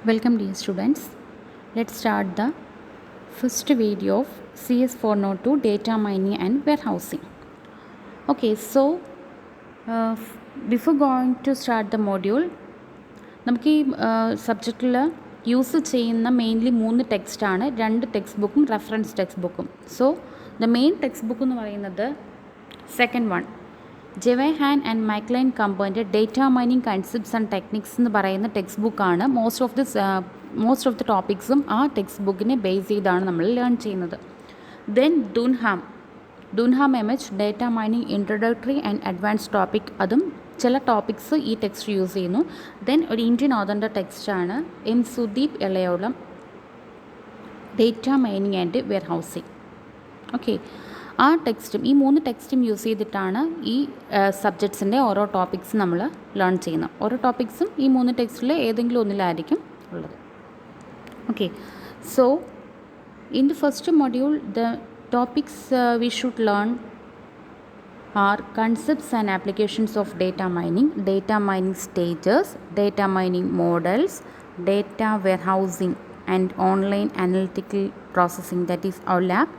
Welcome dear students. Let's start the first video of CS 402 data mining and warehousing. Okay, so before going to start the module, നമുക്ക് ഈ സബ്ജക്റ്റിൽ use ചെയ്യുന്ന mainly 3 ടെക്സ്റ്റാണ്. 2 text ബുക്കും reference text ബുക്കും. So the main text book എന്ന് പറയുന്നത് second one Jiawei Han and Micheline കമ്പനിൻ്റെ data mining concepts and techniques എന്ന് പറയുന്ന ടെക്സ്റ്റ് ബുക്കാണ്. മോസ്റ്റ് ഓഫ് ദി ടോപ്പിക്സും ആ ടെക്സ്റ്റ് ബുക്കിനെ ബേസ് ചെയ്താണ് നമ്മൾ ലേൺ ചെയ്യുന്നത്. Then Dunham H data mining introductory and advance topic, അതും ചില ടോപ്പിക്സ് ഈ ടെക്സ്റ്റ് യൂസ് ചെയ്യുന്നു. ദെൻ ഒരു ഇന്ത്യൻ ഓതറിൻ്റെ ടെക്സ്റ്റാണ് M Sudeep Elayidom data mining and warehousing. Okay, ആ ടെക്സ്റ്റും ഈ 3 ടെക്സ്റ്റും യൂസ് ചെയ്തിട്ടാണ് ഈ സബ്ജക്ട്സിൻ്റെ ഓരോ ടോപ്പിക്സ് നമ്മൾ ലേൺ ചെയ്യുന്നത്. ഓരോ ടോപ്പിക്സും ഈ 3 ടെക്സ്റ്റിൽ ഏതെങ്കിലും ഒന്നിലായിരിക്കും ഉള്ളത്. Okay, so in the first module the topics we should learn are concepts and applications of data mining stages, data mining models, data warehousing and online analytical processing, that is OLAP,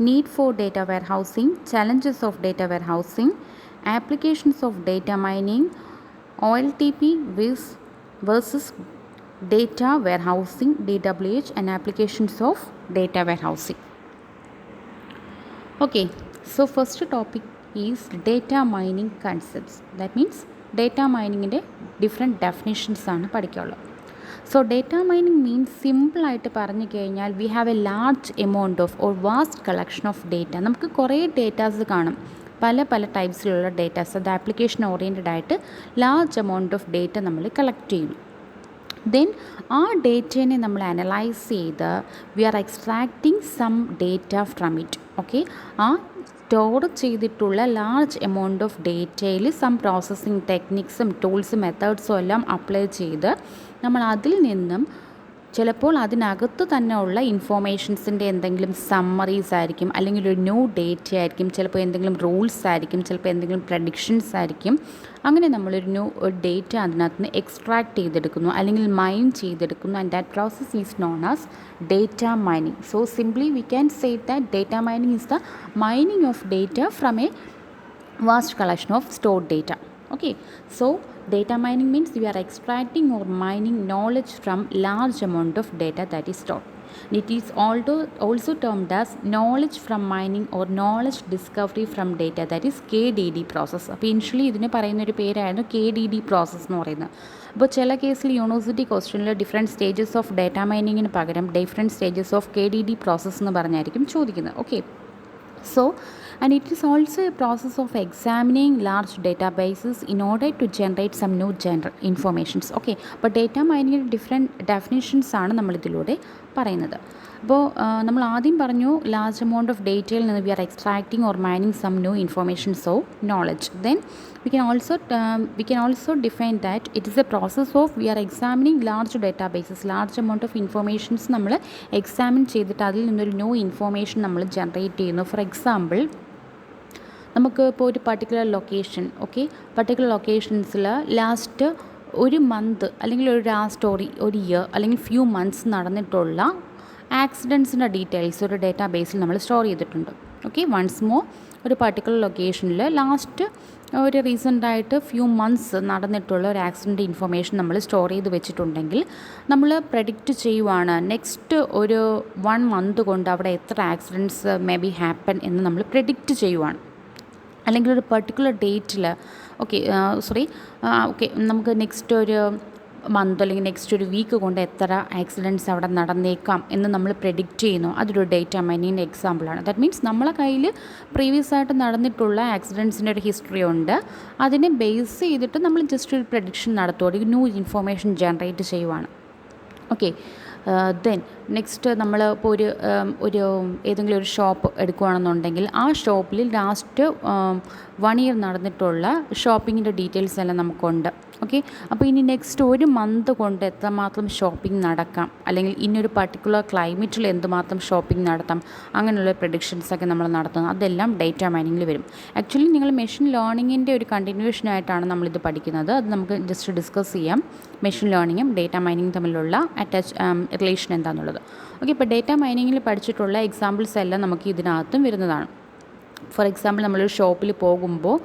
need for data warehousing, challenges of data warehousing, applications of data mining, OLTP versus data warehousing, DWH, and applications of data warehousing. Okay, so first topic is data mining concepts. That means data mining inde different definitions aanu padikkulla. So data mining means simple ആയിട്ട് പറഞ്ഞു കഴിഞ്ഞാൽ we have a large amount of or vast collection of data. നമുക്ക് കുറേ datas കാണും, പല ടൈപ്സിലുള്ള datas. അത് application oriented ആയിട്ട് ലാർജ് എമൗണ്ട് ഓഫ് ഡേറ്റ നമ്മൾ കളക്ട് ചെയ്യുന്നു. ദെൻ ആ ഡേറ്റേനെ നമ്മൾ അനലൈസ് ചെയ്ത് we are extracting some data from it. Okay, ആ സ്റ്റോർ ചെയ്തിട്ടുള്ള ലാർജ് എമൗണ്ട് ഓഫ് ഡേറ്റയിൽ സം പ്രോസസ്സിങ് ടെക്നിക്സും ടൂൾസും മെത്തേഡ്സും എല്ലാം അപ്ലൈ ചെയ്ത് നമ്മൾ അതിൽ നിന്നും ചിലപ്പോൾ അതിനകത്ത് തന്നെ ഉള്ള ഇൻഫോർമേഷൻസിൻ്റെ എന്തെങ്കിലും സമ്മറീസ് ആയിരിക്കും, അല്ലെങ്കിൽ ഒരു ന്യൂ ഡേറ്റ ആയിരിക്കും, ചിലപ്പോൾ എന്തെങ്കിലും റൂൾസ് ആയിരിക്കും, ചിലപ്പോൾ എന്തെങ്കിലും പ്രഡിക്ഷൻസ് ആയിരിക്കും. അങ്ങനെ നമ്മളൊരു ന്യൂ ഡേറ്റ അതിനകത്ത് നിന്ന് എക്സ്ട്രാക്ട് ചെയ്തെടുക്കുന്നു അല്ലെങ്കിൽ മൈൻ ചെയ്തെടുക്കുന്നു. And that process is known as data mining. So simply we can say that data mining is the mining of data from a vast collection of stored data. Okay, so data mining means you are extracting or mining knowledge from large amount of data that is stored. It is also termed as knowledge from mining or knowledge discovery from data, that is KDD process. അപ്പോൾ initially ഇതിന് പറയുന്നൊരു പേരായിരുന്നു KDD process എന്ന് പറയുന്നത്. അപ്പോൾ ചില കേസിൽ university ക്വസ്റ്റ്യനിൽ ഡിഫറെൻറ്റ് സ്റ്റേജസ് ഓഫ് ഡേറ്റ മൈനിങ്ങിന് പകരം different stages of KDD process എന്ന് പറഞ്ഞായിരിക്കും ചോദിക്കുന്നത്. Okay, so and it is also a process of examining large databases in order to generate some new informations. Okay, അപ്പോൾ ഡേറ്റ മൈനിങ്ങിൻ്റെ different definitions ആണ് നമ്മളിതിലൂടെ പറയുന്നത്. അപ്പോൾ നമ്മൾ ആദ്യം പറഞ്ഞു ലാർജ് എമൗണ്ട് ഓഫ് ഡേറ്റയിൽ നിന്ന് we are extracting or mining some new informations of knowledge. Then we can also define that it is a process of we are examining large databases, large amount of informations നമ്മൾ examine ചെയ്തിട്ട് അതിൽ നിന്നൊരു new information നമ്മൾ generate ചെയ്യുന്നു. For example, നമുക്ക് ഇപ്പോൾ ഒരു particular location, okay, particular ലൊക്കേഷൻസിൽ ലാസ്റ്റ് ഒരു മന്ത് അല്ലെങ്കിൽ ഒരു ഒരു ഇയർ അല്ലെങ്കിൽ ഫ്യൂ മന്ത്സ് നടന്നിട്ടുള്ള ആക്സിഡൻസിൻ്റെ ഡീറ്റെയിൽസ് ഒരു ഡേറ്റാ ബേസിൽ നമ്മൾ സ്റ്റോർ ചെയ്തിട്ടുണ്ട്. ഓക്കെ, വൺസ് മോർ ഒരു പർട്ടിക്കുലർ ലൊക്കേഷനിൽ ലാസ്റ്റ് ഒരു റീസെൻ്റായിട്ട് ഫ്യൂ മന്ത്സ് നടന്നിട്ടുള്ള ഒരു ആക്സിഡൻ്റ് ഇൻഫർമേഷൻ നമ്മൾ സ്റ്റോർ ചെയ്ത് വെച്ചിട്ടുണ്ടെങ്കിൽ നമ്മൾ പ്രെഡിക്റ്റ് ചെയ്യുവാണ് നെക്സ്റ്റ് ഒരു 1 മന്ത് കൊണ്ട് അവിടെ എത്ര ആക്സിഡൻറ്റ്സ് മേ ബി ഹാപ്പൻ എന്ന് നമ്മൾ പ്രെഡിക്റ്റ് ചെയ്യുവാണ്. അല്ലെങ്കിൽ ഒരു പർട്ടിക്കുലർ ഡേറ്റിൽ ഓക്കെ നമുക്ക് നെക്സ്റ്റ് ഒരു മന്ത് അല്ലെങ്കിൽ നെക്സ്റ്റ് ഒരു വീക്ക് കൊണ്ട് എത്ര ആക്സിഡൻറ്റ്സ് അവിടെ നടന്നേക്കാം എന്ന് നമ്മൾ പ്രെഡിക്റ്റ് ചെയ്യുന്നു. അതൊരു ഡേറ്റ മൈനിങ്ങിൻ്റെ എക്സാമ്പിളാണ്. ദാറ്റ് മീൻസ് നമ്മളെ കയ്യിൽ പ്രീവിയസ് ആയിട്ട് നടന്നിട്ടുള്ള ആക്സിഡൻറ്റ്സിൻ്റെ ഒരു ഹിസ്റ്ററി ഉണ്ട്. അതിനെ ബേസ് ചെയ്തിട്ട് നമ്മൾ ജസ്റ്റ് ഒരു പ്രഡിക്ഷൻ നടത്തുകയോ ന്യൂ ഇൻഫോർമേഷൻ ജനറേറ്റ് ചെയ്യുവാണ്. ഓക്കെ, ദെൻ നെക്സ്റ്റ് നമ്മൾ ഇപ്പോൾ ഒരു ഏതെങ്കിലും ഒരു ഷോപ്പ് എടുക്കുകയാണെന്നുണ്ടെങ്കിൽ ആ ഷോപ്പിൽ ലാസ്റ്റ് 1 ഇയർ നടന്നിട്ടുള്ള ഷോപ്പിങ്ങിൻ്റെ ഡീറ്റെയിൽസ് എല്ലാം നമുക്കുണ്ട്. ഓക്കെ, അപ്പോൾ ഇനി നെക്സ്റ്റ് ഒരു മന്ത് കൊണ്ട് എത്രമാത്രം ഷോപ്പിംഗ് നടക്കാം, അല്ലെങ്കിൽ ഇനിയൊരു പർട്ടിക്കുലർ ക്ലൈമറ്റിൽ എന്തുമാത്രം ഷോപ്പിംഗ് നടത്താം, അങ്ങനെയുള്ള പ്രഡിക്ഷൻസൊക്കെ നമ്മൾ നടത്തുന്നത് അതെല്ലാം ഡേറ്റ മൈനിങ്ങിൽ വരും. ആക്ച്വലി നിങ്ങൾ മെഷീൻ ലേണിങ്ങിൻ്റെ ഒരു കണ്ടിന്യൂഷനായിട്ടാണ് നമ്മളിത് പഠിക്കുന്നത്. അത് നമുക്ക് ജസ്റ്റ് ഡിസ്കസ് ചെയ്യാം. മെഷീൻ ലേണിങ്ങും ഡേറ്റ മൈനിങ്ങും തമ്മിലുള്ള റിലേഷൻ എന്താണെന്നുള്ളത്. ഓക്കെ, ഇപ്പോൾ ഡേറ്റ മൈനിങ്ങിൽ പഠിച്ചിട്ടുള്ള എക്സാമ്പിൾസ് എല്ലാം നമുക്ക് ഇതിനകത്തും വരുന്നതാണ്. ഫോർ എക്സാമ്പിൾ നമ്മളൊരു ഷോപ്പിൽ പോകുമ്പോൾ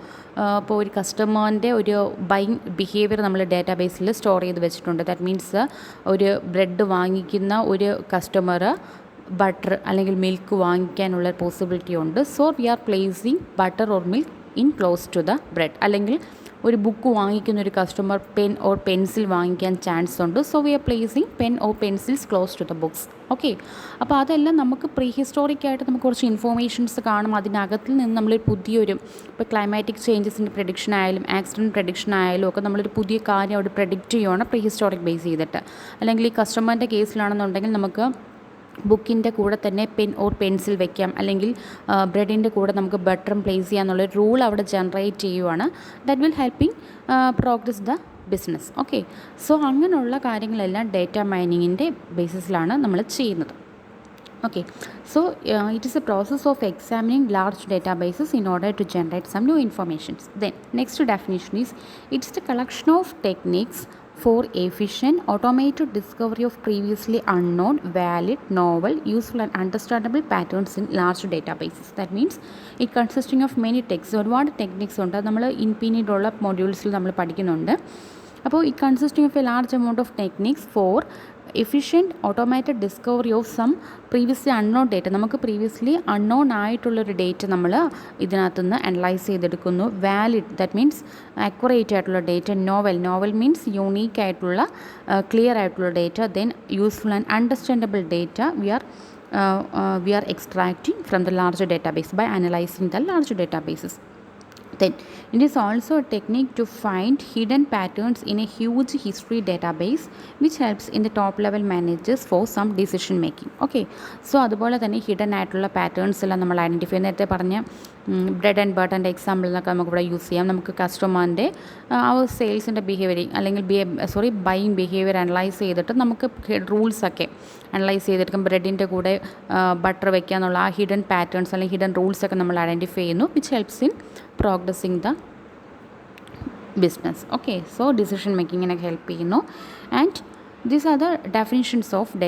ഇപ്പോൾ ഒരു കസ്റ്റമറിൻ്റെ ഒരു ബൈങ് ബിഹേവിയർ നമ്മൾ ഡാറ്റാബേസിൽ സ്റ്റോർ ചെയ്ത് വെച്ചിട്ടുണ്ട്. ദാറ്റ് മീൻസ് ഒരു ബ്രെഡ് വാങ്ങിക്കുന്ന ഒരു കസ്റ്റമർ ബട്ടർ അല്ലെങ്കിൽ മിൽക്ക് വാങ്ങിക്കാനുള്ള പോസിബിലിറ്റി ഉണ്ട്. So we are placing butter or milk in close to the bread. അല്ലെങ്കിൽ ഒരു ബുക്ക് വാങ്ങിക്കുന്ന ഒരു കസ്റ്റമർ പെൻ ഓർ പെൻസിൽ വാങ്ങിക്കാൻ ചാൻസ് ഉണ്ട്. So we are placing pen or pencils close to the books. Okay, അപ്പോൾ അതെല്ലാം നമുക്ക് പ്രീ ഹിസ്റ്റോറിക്കായിട്ട് നമുക്ക് കുറച്ച് ഇൻഫോർമേഷൻസ് കാണും. അതിനകത്തിൽ നിന്ന് നമ്മളൊരു പുതിയൊരു ഇപ്പോൾ ക്ലൈമാറ്റിക് ചേഞ്ചസിൻ്റെ പ്രഡിക്ഷൻ ആയാലും ആക്സിഡൻറ്റ് പ്രഡിക്ഷൻ ആയാലും ഒക്കെ നമ്മളൊരു പുതിയ കാര്യം അവിടെ പ്രഡിക്റ്റ് ചെയ്യുകയാണ് പ്രീ ഹിസ്റ്റോറിക് ബേസ് ചെയ്തിട്ട്. അല്ലെങ്കിൽ ഈ കസ്റ്റമറിൻ്റെ കേസിലാണെന്നുണ്ടെങ്കിൽ നമുക്ക് ബുക്കിൻ്റെ കൂടെ തന്നെ പെൻ ഓർ പെൻസിൽ വെക്കാം, അല്ലെങ്കിൽ ബ്രെഡിൻ്റെ കൂടെ നമുക്ക് ബട്ടറും പ്ലേസ് ചെയ്യാമെന്നുള്ള റൂൾ അവിടെ ജനറേറ്റ് ചെയ്യുവാണ്. That will helping progress the business. Okay, so അങ്ങനെയുള്ള കാര്യങ്ങളെല്ലാം ഡേറ്റ മൈനിങ്ങിൻ്റെ ബേസിസിലാണ് നമ്മൾ ചെയ്യുന്നത്. Okay, so it is a process of examining large databases in order to generate some new information. Then next definition is, it's the collection of techniques for efficient automated discovery of previously unknown, valid, novel, useful and understandable patterns in large databases. That means it consisting of many techniques. ഒരുപാട് techniques ഉണ്ട്, നമ്മൾ പിന്നീടുള്ള മൊഡ്യൂൾസിൽ നമ്മൾ പഠിക്കുന്നുണ്ട്. അപ്പോൾ it consisting of a large amount of techniques for efficient automated discovery of some previously unknown data. നമുക്ക് previously unknown ആയിട്ടുള്ളൊരു data നമ്മൾ ഇതിനകത്തുനിന്ന് അനലൈസ് ചെയ്തെടുക്കുന്നു. വാലിഡ്, ദാറ്റ് മീൻസ് അക്യുറേറ്റ് ആയിട്ടുള്ള ഡേറ്റ. നോവൽ മീൻസ് യൂണീക്ക് ആയിട്ടുള്ള ക്ലിയർ ആയിട്ടുള്ള data. Then useful and understandable data we are extracting from the larger database by analyzing the larger databases. Then it is also a technique to find hidden patterns in a huge history database, which helps in the top level managers for some decision making. Okay, so അതുപോലെ തന്നെ hidden ആയിട്ടുള്ള patterns എല്ലാം നമ്മൾ identify, നേരത്തെ പറഞ്ഞ bread and ബട്ടറിൻ്റെ എക്സാമ്പിളിലൊക്കെ നമുക്കിവിടെ use ചെയ്യാം. നമുക്ക് കസ്റ്റമറിൻ്റെ ആ സെയിൽസിൻ്റെ ബിഹേവിയർ അല്ലെങ്കിൽ ബൈയിങ് ബിഹേവിയർ അനലൈസ് ചെയ്തിട്ട് നമുക്ക് റൂൾസൊക്കെ അനലൈസ് ചെയ്തെടുക്കും. ബ്രെഡിൻ്റെ കൂടെ ബട്ടർ വയ്ക്കുക എന്നുള്ള ആ ഹിഡൻ പാറ്റേൺസ് അല്ലെങ്കിൽ ഹിഡൻ റൂൾസൊക്കെ നമ്മൾ ഐഡൻറ്റിഫൈ ചെയ്യുന്നു, which helps in progressing the business. Okay, so decision മേക്കിങ്ങിനൊക്കെ ഹെൽപ്പ് ചെയ്യുന്നു. And these are the definitions of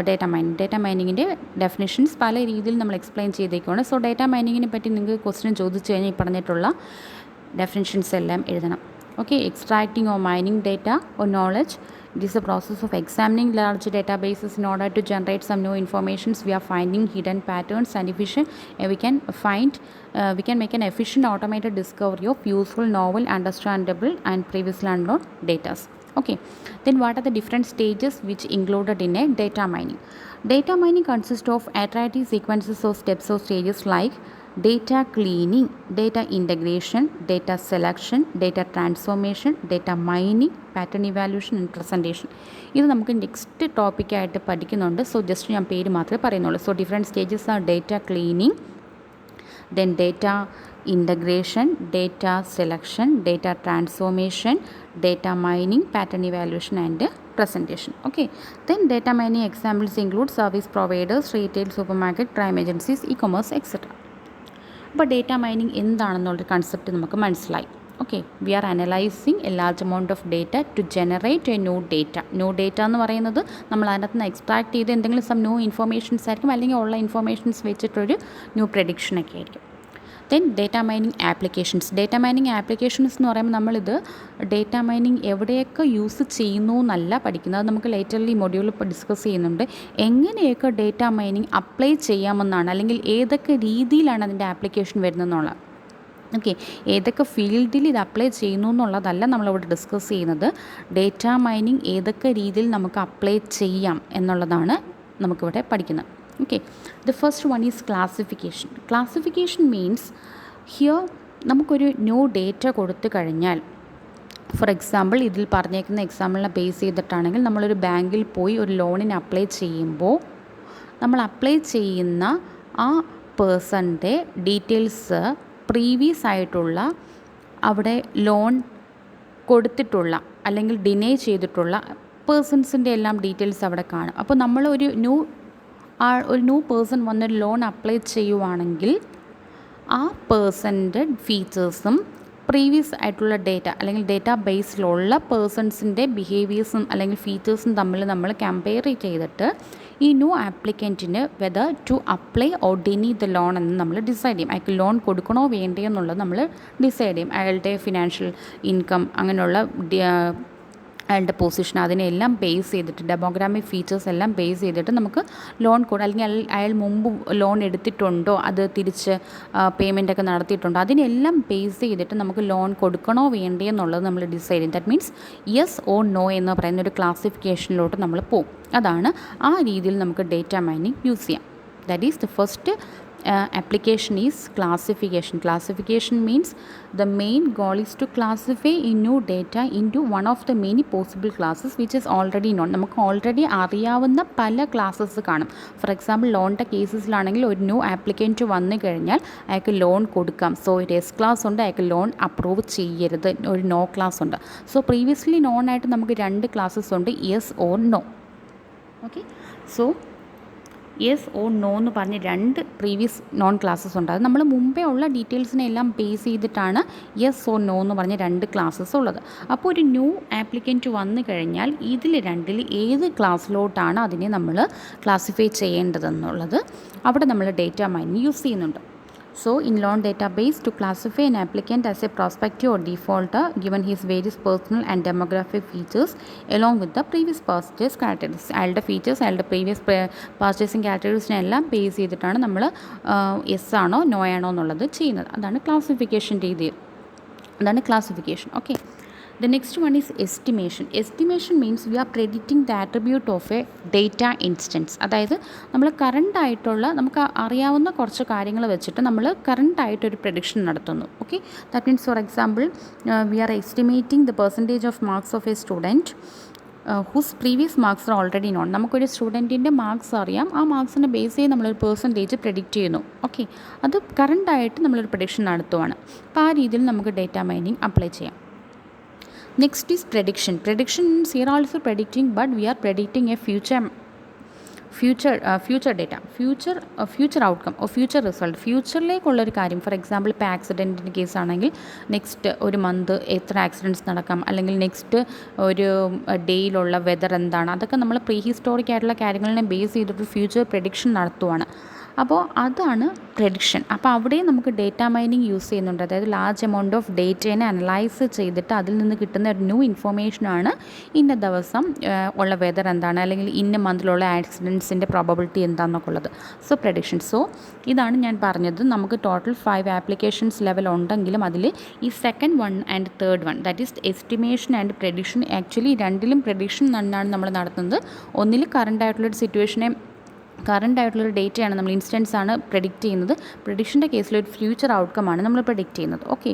data mining. Data മൈനിങ്ങിൻ്റെ ഡെഫിനിഷൻസ് പല രീതിയിൽ നമ്മൾ എക്സ്പ്ലെയിൻ ചെയ്തേക്കുവാണ്. സോ ഡേറ്റ മൈനിങ്ങിനെ പറ്റി നിങ്ങൾക്ക് ക്വസ്റ്റ്യൻ ചോദിച്ചു കഴിഞ്ഞാൽ ഈ പറഞ്ഞിട്ടുള്ള ഡെഫിനിഷൻസ് എല്ലാം എഴുതണം. Okay, extracting or mining data or knowledge. It is a process of examining large databases in order to generate some new information. We are finding hidden patterns and efficient. We can make an efficient automated discovery of useful, novel, understandable and previously unknown data. Okay, then what are the different stages which included in a data mining? Data mining consists of iterative sequences of steps or stages like data cleaning, data integration, data selection, data transformation, data mining, pattern evaluation and presentation. ഇത് നമുക്ക് next ടോപ്പിക്കായിട്ട് പഠിക്കുന്നുണ്ട്. So just ഞാൻ പേര് മാത്രമേ പറയുന്നുള്ളൂ. So different stages R data cleaning, then data integration, data selection, data transformation, data mining, pattern evaluation and presentation. Okay, then data mining examples include service providers, retail, supermarket, crime agencies, e-commerce, etc. അപ്പോൾ data mining എന്താണെന്നുള്ളൊരു concept നമുക്ക് മനസ്സിലായി. Okay, we are analysing a large amount of data to generate a new data എന്ന് പറയുന്നത് നമ്മൾ അതിനകത്ത് നിന്ന് extract ചെയ്ത് എന്തെങ്കിലും സം ന്യൂ ഇൻഫോർമേഷൻസ് ആയിരിക്കും, അല്ലെങ്കിൽ ഉള്ള ഇൻഫോർമേഷൻസ് വെച്ചിട്ടൊരു ന്യൂ പ്രഡിക്ഷനൊക്കെ ആയിരിക്കും. Then data mining applications. Data mining applications എന്ന് പറയുമ്പോൾ നമ്മളിത് ഡേറ്റ മൈനിങ് എവിടെയൊക്കെ യൂസ് ചെയ്യുന്നു എന്നല്ല പഠിക്കുന്നത്. അത് നമുക്ക് ലേറ്റർലി മൊഡ്യൂളിൽ ഇപ്പോൾ ഡിസ്കസ് ചെയ്യുന്നുണ്ട്. എങ്ങനെയൊക്കെ ഡേറ്റ മൈനിങ് അപ്ലൈ ചെയ്യാമെന്നാണ്, അല്ലെങ്കിൽ ഏതൊക്കെ രീതിയിലാണ് അതിൻ്റെ ആപ്ലിക്കേഷൻ വരുന്നതെന്നുള്ളത്. ഓക്കെ, ഏതൊക്കെ ഫീൽഡിൽ ഇത് അപ്ലൈ ചെയ്യുന്നു എന്നുള്ളതല്ല നമ്മളിവിടെ ഡിസ്കസ് ചെയ്യുന്നത്. ഡേറ്റ മൈനിങ് ഏതൊക്കെ രീതിയിൽ നമുക്ക് അപ്ലൈ ചെയ്യാം എന്നുള്ളതാണ് നമുക്കിവിടെ പഠിക്കുന്നത്. Okay, the first one is classification. Classification means here നമുക്കൊരു ന്യൂ ഡേറ്റ കൊടുത്തു കഴിഞ്ഞാൽ, ഫോർ എക്സാമ്പിൾ ഇതിൽ പറഞ്ഞേക്കുന്ന എക്സാമ്പിളിനെ ബേസ് ചെയ്തിട്ടാണെങ്കിൽ നമ്മളൊരു ബാങ്കിൽ പോയി ഒരു ലോണിന് അപ്ലൈ ചെയ്യുമ്പോൾ നമ്മൾ അപ്ലൈ ചെയ്യുന്ന ആ പേഴ്സൻ്റെ ഡീറ്റെയിൽസ് പ്രീവിയസ് ആയിട്ടുള്ള അവിടെ ലോൺ കൊടുത്തിട്ടുള്ള അല്ലെങ്കിൽ ഡിനേ ചെയ്തിട്ടുള്ള പേഴ്സൺസിൻ്റെ എല്ലാം ഡീറ്റെയിൽസ് അവിടെ കാണും. അപ്പോൾ നമ്മൾ ഒരു ന്യൂ പേഴ്സൺ വന്നൊരു ലോൺ അപ്ലൈ ചെയ്യുവാണെങ്കിൽ ആ പേഴ്സൻ്റെ ഫീച്ചേഴ്സും പ്രീവിയസ് ആയിട്ടുള്ള ഡേറ്റ അല്ലെങ്കിൽ ഡേറ്റാ ബേസിലുള്ള പേഴ്സൺസിൻ്റെ ബിഹേവിയേഴ്സും അല്ലെങ്കിൽ ഫീച്ചേഴ്സും തമ്മിൽ നമ്മൾ കമ്പയർ ചെയ്തിട്ട് ഈ ന്യൂ ആപ്ലിക്കൻറ്റിന് whether to apply or deny the loan എന്ന് നമ്മൾ ഡിസൈഡ് ചെയ്യും. അയാൾക്ക് ലോൺ കൊടുക്കണോ വേണ്ടയോ എന്നുള്ളത് നമ്മൾ ഡിസൈഡ് ചെയ്യും. അയാളുടെ ഫിനാൻഷ്യൽ ഇൻകം അങ്ങനെയുള്ള അയാളുടെ പൊസിഷൻ അതിനെല്ലാം ബേസ് ചെയ്തിട്ട് ഡെമോഗ്രാമിക് ഫീച്ചേഴ്സ് എല്ലാം ബേസ് ചെയ്തിട്ട് നമുക്ക് ലോൺ അല്ലെങ്കിൽ അയാൾ മുമ്പ് ലോൺ എടുത്തിട്ടുണ്ടോ, അത് തിരിച്ച് പേയ്മെൻറ്റൊക്കെ നടത്തിയിട്ടുണ്ടോ, അതിനെല്ലാം ബേസ് ചെയ്തിട്ട് നമുക്ക് ലോൺ കൊടുക്കണോ വേണ്ടയോ എന്നുള്ളത് നമ്മൾ ഡിസൈഡ് ചെയ്യും. That means yes or no എന്ന് പറയുന്ന ഒരു ക്ലാസിഫിക്കേഷനിലോട്ട് നമ്മൾ പോകും. അതാണ് ആ രീതിയിൽ നമുക്ക് ഡേറ്റ മൈനിങ് യൂസ് ചെയ്യാം. That is the first application is classification. Classification means the main goal is to classify in new data into one of the many possible classes which is already known. നമുക്ക് already അറിയാവുന്ന പല classes കാണും. For example ലോണിൻ്റെ കേസസിലാണെങ്കിൽ ഒരു new applicant വന്നു കഴിഞ്ഞാൽ അയാൾക്ക് loan കൊടുക്കാം. സോ ഒരു എസ് ക്ലാസ് ഉണ്ട്, അയാൾക്ക് ലോൺ അപ്രൂവ് ചെയ്യരുത്, ഒരു നോ ക്ലാസ് ഉണ്ട്. സോ പ്രീവിയസ്ലി നോൺ ആയിട്ട് നമുക്ക് 2 ക്ലാസ്സസ് ഉണ്ട്, yes or no. Okay, so yes or no എന്ന് പറഞ്ഞ് 2 പ്രീവിയസ് നോൺ ക്ലാസ്സസ് ഉണ്ട്. അത് നമ്മൾ മുമ്പേ ഉള്ള ഡീറ്റെയിൽസിനെ എല്ലാം ബേസ് ചെയ്തിട്ടാണ് യെസ് ഓർ നോ എന്ന് പറഞ്ഞ് 2 ക്ലാസ്സസ് ഉള്ളത്. അപ്പോൾ ഒരു ന്യൂ ആപ്ലിക്കൻറ്റ് വന്നു കഴിഞ്ഞാൽ ഇതിൽ 2ൽ ഏത് ക്ലാസ്സിലോട്ടാണ് അതിനെ നമ്മൾ ക്ലാസിഫൈ ചെയ്യേണ്ടതെന്നുള്ളത് അവിടെ നമ്മൾ ഡേറ്റ മൈനിങ് യൂസ് ചെയ്യുന്നുണ്ട്. So, in loan database, to classify an applicant as a prospective or defaulter given his various personal and demographic features along with the previous purchase characteristics. അയാളുടെ ഫീച്ചേഴ്സ് അയാളുടെ previous purchasing ക്യാരക്ടറിസ്റ്റിനെല്ലാം base ചെയ്തിട്ടാണ് നമ്മൾ yes ആണോ no ആണോ എന്നുള്ളത് ചെയ്യുന്നത്. അതാണ് classification രീതി. അതാണ് classification. Okay, the next one is estimation. Estimation means we are predicting the attribute of a data instance. അതായത് നമ്മൾ കറണ്ടായിട്ടുള്ള നമുക്ക് അറിയാവുന്ന കുറച്ച് കാര്യങ്ങൾ വെച്ചിട്ട് നമ്മൾ കറണ്ടായിട്ടൊരു പ്രഡിക്ഷൻ നടത്തുന്നു. Okay, that means for example we are estimating the percentage of marks of a student whose previous marks are already known. നമുക്കൊരു സ്റ്റുഡൻറ്റിൻ്റെ മാർക്സ് അറിയാം, ആ മാർക്സിനെ ബേസ് ചെയ്ത് നമ്മളൊരു പെർസെൻറ്റേജ് പ്രെഡിക്റ്റ് ചെയ്യുന്നു. ഓക്കെ, അത് കറണ്ടായിട്ട് നമ്മളൊരു പ്രഡിക്ഷൻ നടത്തുവാണ്. അപ്പോൾ ആ രീതിയിൽ നമുക്ക് ഡേറ്റ മൈനിങ് അപ്ലൈ ചെയ്യാം. Next is prediction. Prediction means here also predicting, but we are predicting a future data, future outcome or future result. ഫ്യൂച്ചറിലേക്കുള്ളൊരു കാര്യം. ഫോർ എക്സാമ്പിൾ ഇപ്പോൾ ആക്സിഡൻറ്റിൻ്റെ കേസ് ആണെങ്കിൽ നെക്സ്റ്റ് ഒരു മന്ത് എത്ര ആക്സിഡൻറ്റ്സ് നടക്കാം, അല്ലെങ്കിൽ നെക്സ്റ്റ് ഒരു ഡേയിലുള്ള വെതർ എന്താണ്, അതൊക്കെ നമ്മൾ പ്രീ ഹിസ്റ്റോറിക് ആയിട്ടുള്ള കാര്യങ്ങളിനെ ബേസ് ചെയ്തിട്ട് ഫ്യൂച്ചർ പ്രഡിക്ഷൻ നടത്തുവാണ്. അപ്പോൾ അതാണ് പ്രഡിക്ഷൻ. അപ്പോൾ അവിടെയും നമുക്ക് ഡേറ്റ മൈനിങ് യൂസ് ചെയ്യുന്നുണ്ട്. അതായത് ലാർജ് എമൗണ്ട് ഓഫ് ഡേറ്റേനെ അനലൈസ് ചെയ്തിട്ട് അതിൽ നിന്ന് കിട്ടുന്ന ഒരു ന്യൂ ഇൻഫോർമേഷനാണ് ഇന്ന ദിവസം ഉള്ള വെതർ എന്താണ്, അല്ലെങ്കിൽ ഇന്ന മന്തിലുള്ള ആക്സിഡൻറ്റ്സിൻ്റെ പ്രോബബിലിറ്റി എന്താണെന്നൊക്കെ ഉള്ളത്. So prediction. സോ ഇതാണ് ഞാൻ പറഞ്ഞത്, നമുക്ക് ടോട്ടൽ 5 ആപ്ലിക്കേഷൻസ് ലെവൽ ഉണ്ടെങ്കിലും അതിൽ ഈ second one and third one, that is estimation and prediction. Actually 2ലും പ്രഡിക്ഷൻ തന്നെയാണ് നമ്മൾ നടത്തുന്നത്. ഒന്നിൽ കറണ്ടായിട്ടുള്ളൊരു സിറ്റുവേഷനെ കറണ്ടായിട്ടുള്ളൊരു ഡേറ്റയാണ് നമ്മൾ ഇൻസ്റ്റൻസ് ആണ് പ്രെഡിക്റ്റ് ചെയ്യുന്നത്. പ്രഡിക്ഷൻ്റെ കേസിൽ ഒരു ഫ്യൂച്ചർ ഔട്ട്കമാണ് നമ്മൾ പ്രെഡിക്റ്റ് ചെയ്യുന്നത്. Okay,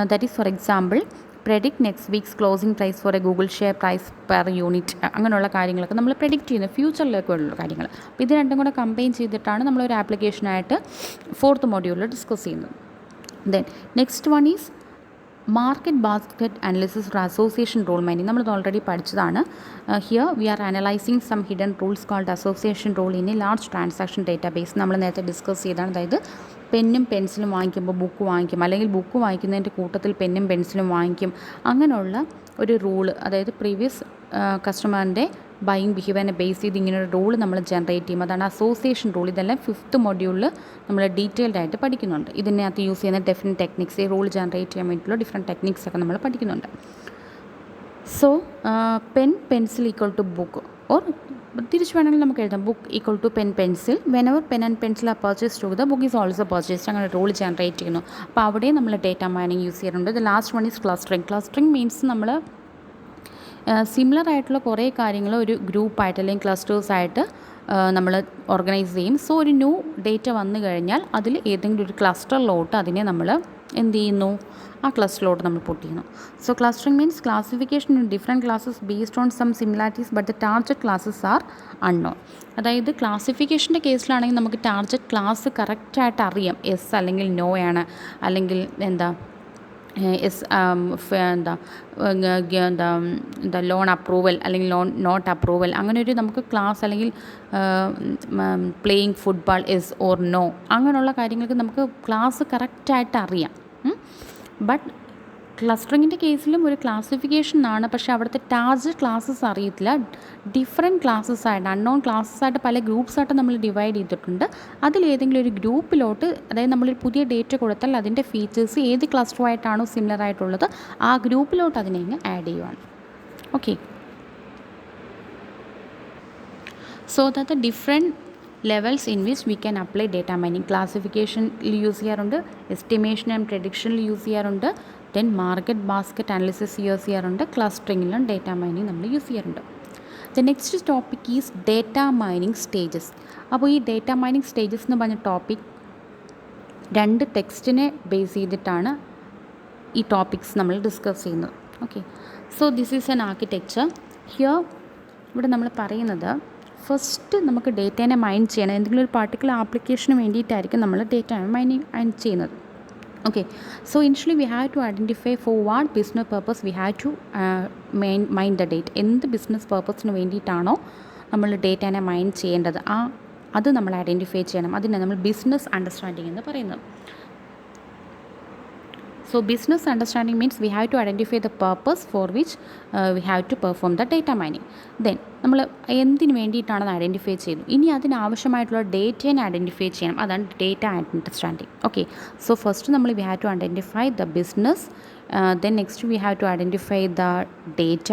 that is for example predict next week's closing price for a Google share price per unit. അങ്ങനെയുള്ള കാര്യങ്ങളൊക്കെ നമ്മൾ പ്രെഡിക്റ്റ് ചെയ്യുന്നത് ഫ്യൂച്ചറിലേക്കുള്ള കാര്യങ്ങൾ. അപ്പോൾ ഇത് രണ്ടും കൂടെ കമ്പൈൻ ചെയ്തിട്ടാണ് നമ്മളൊരു ആപ്ലിക്കേഷനായിട്ട് 4th മൊഡ്യൂളിൽ ഡിസ്കസ് ചെയ്യുന്നത്. Then next one is market basket analysis for association rule mining. നമ്മളത് ഓൾറെഡി പഠിച്ചതാണ്. Here we are analysing some hidden rules called association rule in a large transaction database. നമ്മൾ നേരത്തെ ഡിസ്കസ് ചെയ്താണ്. അതായത് പെന്നും പെൻസിലും വാങ്ങിക്കുമ്പോൾ ബുക്ക് വാങ്ങിക്കും, അല്ലെങ്കിൽ ബുക്ക് വാങ്ങിക്കുന്നതിൻ്റെ കൂട്ടത്തിൽ പെന്നും പെൻസിലും വാങ്ങിക്കും. അങ്ങനെയുള്ള ഒരു റൂള്, അതായത് പ്രീവിയസ് കസ്റ്റമറിൻ്റെ ബൈയിങ് ബിഹേവിയറിനെ ബേസ് ചെയ്ത് ഇങ്ങനൊരു റൂൾ നമ്മൾ ജനറേറ്റ് ചെയ്യും. അതാണ് അസോസിയേഷൻ റൂൾ. ഇതെല്ലാം 5th മൊഡ്യൂളിൽ നമ്മൾ ഡീറ്റെയിൽഡ് ആയിട്ട് പഠിക്കുന്നുണ്ട്. ഇതിനകത്ത് യൂസ് ചെയ്യുന്ന ഡിഫറെൻറ്റ് ടെക്നിക്സ്, ഈ റൂൾ ജനറേറ്റ് ചെയ്യാൻ വേണ്ടിയിട്ടുള്ള ഡിഫറെൻറ്റ് ടെക്നിക്സ് ഒക്കെ നമ്മൾ പഠിക്കുന്നുണ്ട്. So pen pencil equal to book, or തിരിച്ച് വേണമെങ്കിൽ നമുക്ക് എഴുതാം book equal to pen pencil. Whenever pen and pencil are purchase to the book is also purchased. അങ്ങനെ റൂൾ ജനറേറ്റ് ചെയ്യുന്നു. അപ്പോൾ അവിടെ നമ്മൾ ഡേറ്റ മൈനിങ് യൂസ് ചെയ്യുന്നുണ്ട്. ഇത് last one is clustering. Clustering means നമ്മൾ സിമിലർ ആയിട്ടുള്ള കുറേ കാര്യങ്ങൾ ഒരു ഗ്രൂപ്പായിട്ട് അല്ലെങ്കിൽ ക്ലസ്റ്റേഴ്സായിട്ട് നമ്മൾ ഓർഗനൈസ് ചെയ്യും. സോ ഒരു ന്യൂ ഡേറ്റ വന്നു കഴിഞ്ഞാൽ അതിൽ ഏതെങ്കിലും ഒരു ക്ലസ്റ്ററിലോട്ട് അതിനെ നമ്മൾ എന്ത് ചെയ്യുന്നു, ആ ക്ലസ്റ്ററിലോട്ട് നമ്മൾ പുട്ട് ചെയ്യുന്നു. So clustering means classification in different classes based on some similarities but the target classes are unknown. അതായത് ക്ലാസിഫിക്കേഷൻ്റെ കേസിലാണെങ്കിൽ നമുക്ക് ടാർജറ്റ് ക്ലാസ് കറക്റ്റായിട്ട് അറിയാം, എസ് അല്ലെങ്കിൽ നോ ആണ്, അല്ലെങ്കിൽ എന്താ എന്താ ലോൺ അപ്രൂവൽ അല്ലെങ്കിൽ ലോൺ നോട്ട് അപ്രൂവൽ, അങ്ങനെ ഒരു നമുക്ക് ക്ലാസ് അല്ലെങ്കിൽ playing football yes or no അങ്ങനെയുള്ള കാര്യങ്ങൾക്ക് നമുക്ക് ക്ലാസ് കറക്റ്റായിട്ട് അറിയാം. ബട്ട് ക്ലസ്റ്ററിങ്ങിൻ്റെ കേസിലും ഒരു ക്ലാസിഫിക്കേഷൻ ആണ്, പക്ഷേ അവിടുത്തെ ടാർഗറ്റ് ക്ലാസ്സസ് അറിയത്തില്ല. ഡിഫറെൻറ്റ് ക്ലാസ്സസ് ആയിട്ട്, അൺനോൺ ക്ലാസ്സസ് ആയിട്ട് പല ഗ്രൂപ്പ്സായിട്ട് നമ്മൾ ഡിവൈഡ് ചെയ്തിട്ടുണ്ട്. അതിലേതെങ്കിലും ഒരു ഗ്രൂപ്പിലോട്ട്, അതായത് നമ്മളൊരു പുതിയ ഡേറ്റ കൊടുത്താൽ അതിൻ്റെ ഫീച്ചേഴ്സ് ഏത് ക്ലസ്റ്ററുമായിട്ടാണോ സിമിലർ ആയിട്ടുള്ളത് ആ ഗ്രൂപ്പിലോട്ട് അതിനെ അങ്ങ് ആഡ് ചെയ്യുവാണ്. Okay, so that different levels in which we can apply data mining. ക്ലാസിഫിക്കേഷനിൽ യൂസ് ചെയ്യാറുണ്ട്, എസ്റ്റിമേഷൻ ആൻഡ് പ്രഡിക്ഷനിൽ യൂസ് ചെയ്യാറുണ്ട്, then market basket analysis use ചെയ്യാറുണ്ട്, ക്ലസ്റ്ററിങ്ങിലും ഡേറ്റ മൈനിങ് നമ്മൾ യൂസ് ചെയ്യാറുണ്ട്. The next topic is data mining stages. അപ്പോൾ ഈ ഡേറ്റ മൈനിങ് സ്റ്റേജസ് എന്ന് പറഞ്ഞ ടോപ്പിക് 2 ടെക്സ്റ്റിനെ ബേസ് ചെയ്തിട്ടാണ് ഈ ടോപ്പിക്സ് നമ്മൾ ഡിസ്കസ് ചെയ്യുന്നത്. Okay, so this is an architecture. Here ഇവിടെ നമ്മൾ പറയുന്നത് ഫസ്റ്റ് നമുക്ക് ഡേറ്റേനെ മൈൻ ചെയ്യണം. എന്തെങ്കിലും ഒരു പർട്ടിക്കുലർ ആപ്ലിക്കേഷന് വേണ്ടിയിട്ടായിരിക്കും നമ്മൾ ഡേറ്റ മൈൻ ചെയ്യുന്നത്. Okay, so initially we have to identify for what business purpose we have to mine the data. എന്ത് ബിസിനസ് പർപ്പസിന് വേണ്ടിയിട്ടാണോ നമ്മൾ ഡേറ്റേനെ മൈൻ ചെയ്യേണ്ടത് അത് നമ്മൾ ഐഡൻറ്റിഫൈ ചെയ്യണം. അതിനെ നമ്മൾ ബിസിനസ് അണ്ടർസ്റ്റാൻഡിങ് എന്ന് പറയുന്നത്. So business understanding means we have to identify the purpose for which we have to perform the data mining. Then നമ്മൾ എന്തിനു വേണ്ടിയിട്ടാണെന്ന് ഐഡൻറ്റിഫൈ ചെയ്തു. ഇനി അതിനാവശ്യമായിട്ടുള്ള ഡേറ്റേനെ ഐഡൻറ്റിഫൈ ചെയ്യണം. അതാണ് data understanding. Okay, so first നമ്മൾ we have to identify the business, then next we have to identify the data.